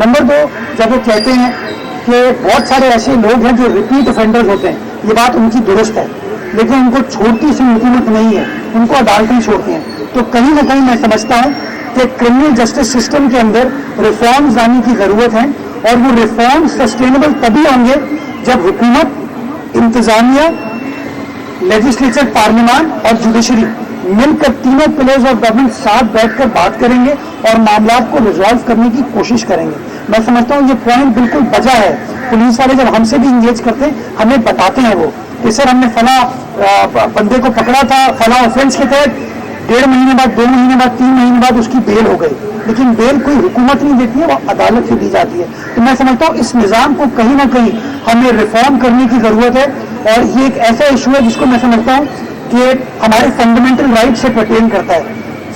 Number 2, जब वो कहते हैं कि बहुत सारे ऐसे लोग हैं जो रिपीट ऑफेंडर्स होते हैं, ये बात उनकी दुरुस्त है, लेकिन उनको छोड़ती सी हुकूमत नहीं है, उनको अदालतें छोड़ती हैं। तो कहीं ना कहीं मैं समझता हूँ कि क्रिमिनल जस्टिस सिस्टम के अंदर रिफॉर्म्स लाने की ज़रूरत है, और वो रिफॉर्म सस्टेनेबल तभी होंगे जब हुकूमत, इंतज़ामिया, लेजिस्लेचर, पार्लियामान और जुडिशरी मिलकर तीनों पिलर्स ऑफ गवर्नमेंट साथ बैठकर बात करेंगे और मामलात को रिजॉल्व करने की कोशिश करेंगे। मैं समझता हूँ ये पॉइंट बिल्कुल बजा है। पुलिस वाले जब हमसे भी इंगेज करते हैं, हमें बताते हैं वो कि सर हमने फला बंदे को पकड़ा था फला ऑफेंस के तहत, 1.5 महीने बाद, 2 महीने बाद, 3 महीने बाद उसकी बेल हो गई, लेकिन बेल कोई हुकूमत नहीं देती है, वो अदालत से दी जाती है। तो मैं समझता हूँ इस निज़ाम को कहीं ना कहीं हमें रिफॉर्म करने की ज़रूरत है, और ये एक ऐसा इशू है जिसको मैं समझता हूँ कि हमारे फंडामेंटल राइट से पर्टेन करता है।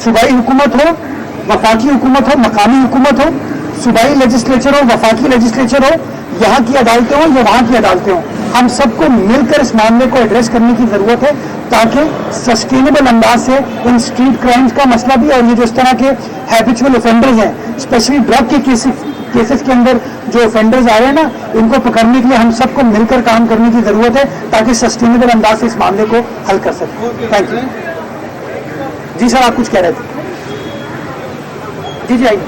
सूबाई हुकूमत हो, वफाकी हुकूमत हो, मकामी हुकूमत हो, सूबाई लेजिस्लेचर हो, वफाकी लेजिस्लेचर हो, यहाँ की अदालतें हों या वहाँ की अदालतें हों, हम सबको मिलकर इस मामले को एड्रेस करने की ज़रूरत है, ताकि सस्टेनेबल अंदाज से इन स्ट्रीट क्राइम्स का मसला भी, और ये जो इस तरह के हैबिचुअल ऑफेंडर्स हैं, स्पेशली ड्रग के केसेस के अंदर जो ऑफेंडर्स आ रहे हैं ना, इनको पकड़ने के लिए हम सबको मिलकर काम करने की ज़रूरत है, ताकि सस्टेनेबल अंदाज से इस मामले को हल कर सकें। Thank you. जी सर, आप कुछ कह रहे थे? जी आइए।